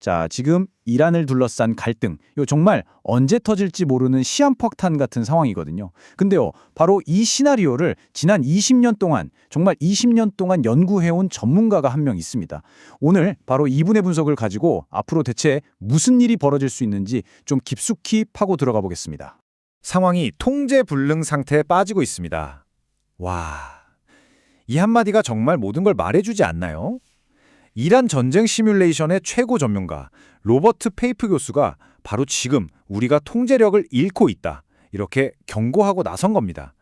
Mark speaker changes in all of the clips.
Speaker 1: 자, 지금 이란을 둘러싼 갈등, 이거 정말 언제 터질지 모르는 시한폭탄 같은 상황이거든요. 근데요, 바로 이 시나리오를 지난 20년 동안, 정말 20년 동안 연구해온 전문가가 한 명 있습니다. 오늘 바로 이분의 분석을 가지고 앞으로 대체 무슨 일이 벌어질 수 있는지 좀 깊숙이 파고 들어가 보겠습니다.
Speaker 2: 상황이 통제불능 상태에 빠지고 있습니다. 와, 이 한마디가 정말 모든 걸 말해주지 않나요? 이란 전쟁 시뮬레이션의 최고 전문가 로버트 페이프 교수가 바로 지금 우리가 통제력을 잃고 있다, 이렇게 경고하고 나선 겁니다.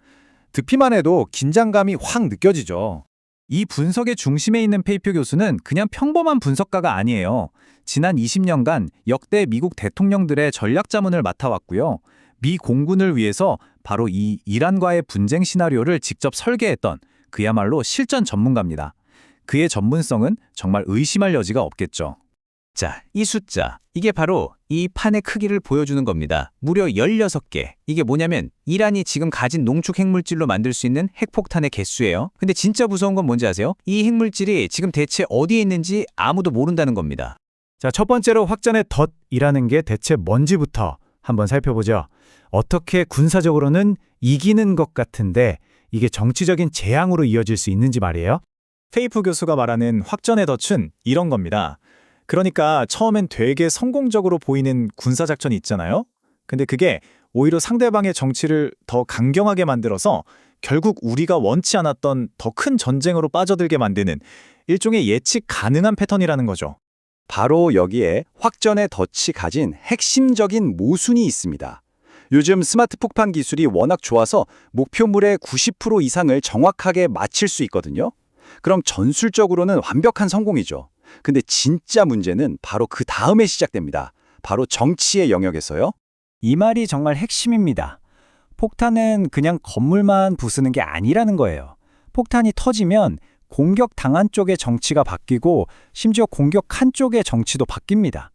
Speaker 2: 듣기만 해도 긴장감이 확 느껴지죠.
Speaker 1: 이 분석의 중심에 있는 페이프 교수는 그냥 평범한 분석가가 아니에요. 지난 20년간 역대 미국 대통령들의 전략 자문을 맡아왔고요. 미 공군을 위해서 바로 이 이란과의 분쟁 시나리오를 직접 설계했던 그야말로 실전 전문가입니다. 그의 전문성은 정말 의심할 여지가 없겠죠. 자, 이 숫자, 이게 바로 이 판의 크기를 보여주는 겁니다. 무려 16개. 이게 뭐냐면 이란이 지금 가진 농축 핵물질로 만들 수 있는 핵폭탄의 개수예요. 근데 진짜 무서운 건 뭔지 아세요? 이 핵물질이 지금 대체 어디에 있는지 아무도 모른다는 겁니다.
Speaker 3: 자, 첫 번째로 확전의 덫이라는 게 대체 뭔지부터 한번 살펴보죠. 어떻게 군사적으로는 이기는 것 같은데 이게 정치적인 재앙으로 이어질 수 있는지 말이에요.
Speaker 4: 페이프 교수가 말하는 확전의 덫은 이런 겁니다. 그러니까 처음엔 되게 성공적으로 보이는 군사작전이 있잖아요. 근데 그게 오히려 상대방의 정치를 더 강경하게 만들어서 결국 우리가 원치 않았던 더 큰 전쟁으로 빠져들게 만드는 일종의 예측 가능한 패턴이라는 거죠.
Speaker 5: 바로 여기에 확전의 덫이 가진 핵심적인 모순이 있습니다. 요즘 스마트 폭탄 기술이 워낙 좋아서 목표물의 90% 이상을 정확하게 맞힐 수 있거든요. 그럼 전술적으로는 완벽한 성공이죠. 근데 진짜 문제는 바로 그 다음에 시작됩니다. 바로 정치의 영역에서요.
Speaker 3: 이 말이 정말 핵심입니다. 폭탄은 그냥 건물만 부수는 게 아니라는 거예요. 폭탄이 터지면 공격당한 쪽의 정치가 바뀌고 심지어 공격한 쪽의 정치도 바뀝니다.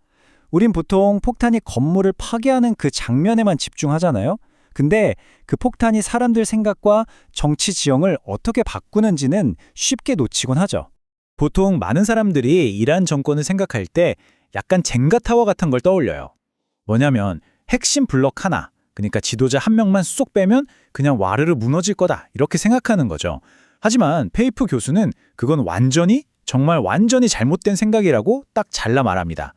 Speaker 3: 우린 보통 폭탄이 건물을 파괴하는 그 장면에만 집중하잖아요. 근데 그 폭탄이 사람들 생각과 정치 지형을 어떻게 바꾸는지는 쉽게 놓치곤 하죠.
Speaker 4: 보통 많은 사람들이 이란 정권을 생각할 때 약간 젠가타워 같은 걸 떠올려요. 뭐냐면 핵심 블록 하나, 그러니까 지도자 한 명만 쏙 빼면 그냥 와르르 무너질 거다, 이렇게 생각하는 거죠. 하지만 페이프 교수는 그건 정말 완전히 잘못된 생각이라고 딱 잘라 말합니다.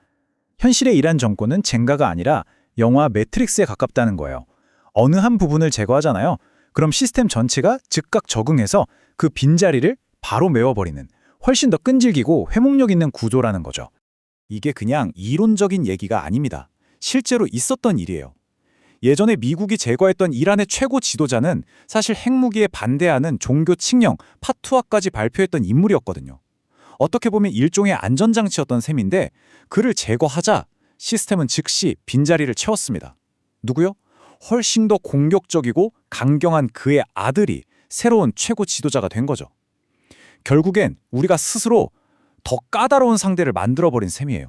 Speaker 4: 현실의 이란 정권은 젠가가 아니라 영화 매트릭스에 가깝다는 거예요. 어느 한 부분을 제거하잖아요. 그럼 시스템 전체가 즉각 적응해서 그 빈자리를 바로 메워버리는, 훨씬 더 끈질기고 회복력 있는 구조라는 거죠. 이게 그냥 이론적인 얘기가 아닙니다. 실제로 있었던 일이에요. 예전에 미국이 제거했던 이란의 최고 지도자는 사실 핵무기에 반대하는 종교 칙령, 파투아까지 발표했던 인물이었거든요. 어떻게 보면 일종의 안전장치였던 셈인데 그를 제거하자 시스템은 즉시 빈자리를 채웠습니다. 누구요? 훨씬 더 공격적이고 강경한 그의 아들이 새로운 최고 지도자가 된 거죠. 결국엔 우리가 스스로 더 까다로운 상대를 만들어버린 셈이에요.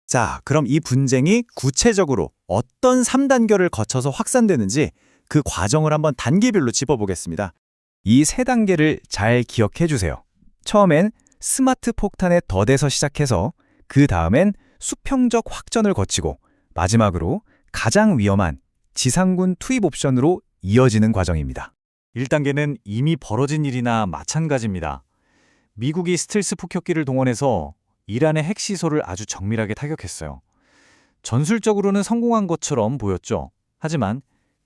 Speaker 4: 자, 그럼 이 분쟁이 구체적으로 어떤 3단계를 거쳐서 확산되는지 그 과정을 한번 단계별로 짚어보겠습니다. 이 3단계를 잘 기억해 주세요. 처음엔 스마트 폭탄의 덫에서 시작해서 그 다음엔 수평적 확전을 거치고 마지막으로 가장 위험한 지상군 투입 옵션으로 이어지는 과정입니다. 1단계는 이미 벌어진 일이나 마찬가지입니다. 미국이 스텔스 폭격기를 동원해서 이란의 핵시설을 아주 정밀하게 타격했어요. 전술적으로는 성공한 것처럼 보였죠. 하지만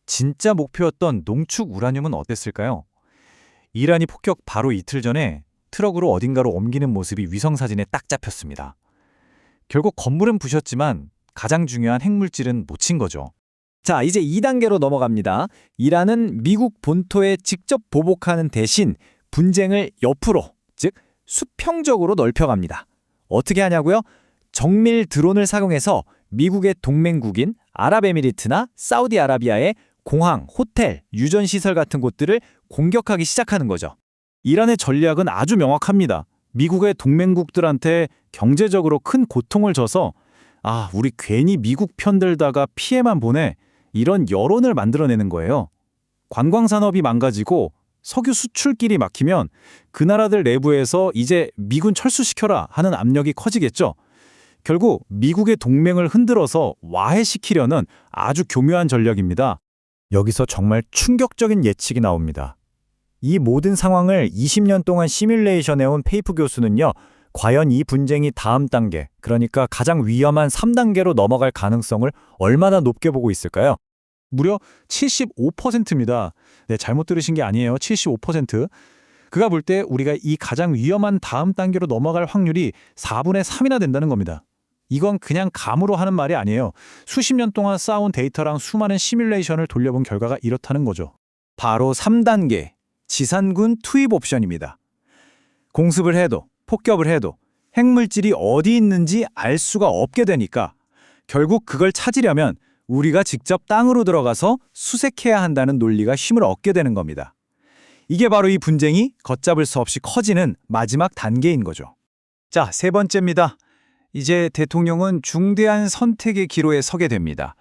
Speaker 4: 진짜 목표였던 농축 우라늄은 어땠을까요? 이란이 폭격 바로 이틀 전에 트럭으로 어딘가로 옮기는 모습이 위성사진에 딱 잡혔습니다. 결국 건물은 부셨지만 가장 중요한 핵물질은 못 친 거죠.
Speaker 3: 자, 이제 2단계로 넘어갑니다. 이란은 미국 본토에 직접 보복하는 대신 분쟁을 옆으로, 즉 수평적으로 넓혀갑니다. 어떻게 하냐고요? 정밀 드론을 사용해서 미국의 동맹국인 아랍에미리트나 사우디아라비아의 공항, 호텔, 유전시설 같은 곳들을 공격하기 시작하는 거죠.
Speaker 4: 이란의 전략은 아주 명확합니다. 미국의 동맹국들한테 경제적으로 큰 고통을 줘서 우리 괜히 미국 편들다가 피해만 보내, 이런 여론을 만들어내는 거예요. 관광산업이 망가지고 석유 수출길이 막히면 그 나라들 내부에서 이제 미군 철수시켜라 하는 압력이 커지겠죠. 결국 미국의 동맹을 흔들어서 와해시키려는 아주 교묘한 전략입니다.
Speaker 3: 여기서 정말 충격적인 예측이 나옵니다. 이 모든 상황을 20년 동안 시뮬레이션해온 페이프 교수는요, 과연 이 분쟁이 다음 단계, 그러니까 가장 위험한 3단계로 넘어갈 가능성을 얼마나 높게 보고 있을까요?
Speaker 4: 무려 75%입니다. 네, 잘못 들으신 게 아니에요. 75%. 그가 볼 때 우리가 이 가장 위험한 다음 단계로 넘어갈 확률이 4분의 3이나 된다는 겁니다. 이건 그냥 감으로 하는 말이 아니에요. 수십 년 동안 쌓아온 데이터랑 수많은 시뮬레이션을 돌려본 결과가 이렇다는 거죠.
Speaker 1: 바로 3단계, 지상군 투입 옵션입니다. 공습을 해도, 폭격을 해도 핵물질이 어디 있는지 알 수가 없게 되니까 결국 그걸 찾으려면 우리가 직접 땅으로 들어가서 수색해야 한다는 논리가 힘을 얻게 되는 겁니다. 이게 바로 이 분쟁이 걷잡을 수 없이 커지는 마지막 단계인 거죠. 자, 세 번째입니다. 이제 대통령은 중대한 선택의 기로에 서게 됩니다.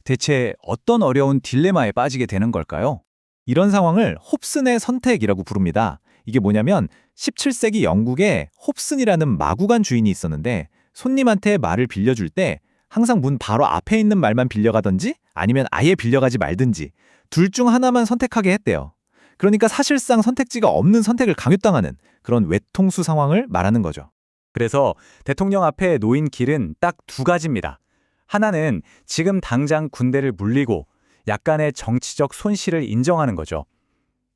Speaker 1: 대체 어떤 어려운 딜레마에 빠지게 되는 걸까요? 이런 상황을 홉슨의 선택이라고 부릅니다. 이게 뭐냐면 17세기 영국에 홉슨이라는 마구간 주인이 있었는데 손님한테 말을 빌려줄 때 항상 문 바로 앞에 있는 말만 빌려가든지 아니면 아예 빌려가지 말든지 둘 중 하나만 선택하게 했대요. 그러니까 사실상 선택지가 없는 선택을 강요당하는 그런 외통수 상황을 말하는 거죠. 그래서 대통령 앞에 놓인 길은 딱 두 가지입니다. 하나는 지금 당장 군대를 물리고 약간의 정치적 손실을 인정하는 거죠.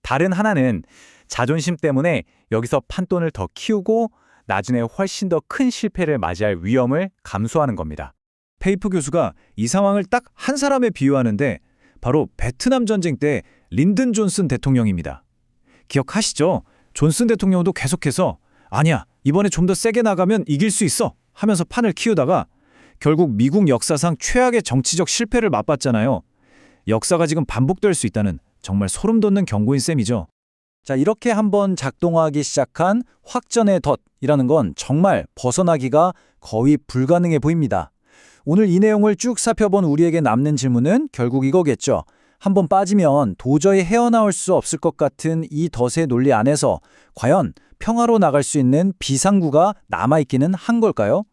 Speaker 1: 다른 하나는 자존심 때문에 여기서 판돈을 더 키우고 나중에 훨씬 더 큰 실패를 맞이할 위험을 감수하는 겁니다. 페이프 교수가 이 상황을 딱 한 사람에 비유하는데 바로 베트남 전쟁 때 린든 존슨 대통령입니다. 기억하시죠? 존슨 대통령도 계속해서 아니야, 이번에 좀 더 세게 나가면 이길 수 있어 하면서 판을 키우다가 결국 미국 역사상 최악의 정치적 실패를 맛봤잖아요. 역사가 지금 반복될 수 있다는 정말 소름 돋는 경고인 셈이죠. 자, 이렇게 한번 작동하기 시작한 확전의 덫이라는 건 정말 벗어나기가 거의 불가능해 보입니다. 오늘 이 내용을 쭉 살펴본 우리에게 남는 질문은 결국 이거겠죠. 한번 빠지면 도저히 헤어나올 수 없을 것 같은 이 덫의 논리 안에서 과연 평화로 나갈 수 있는 비상구가 남아있기는 한 걸까요?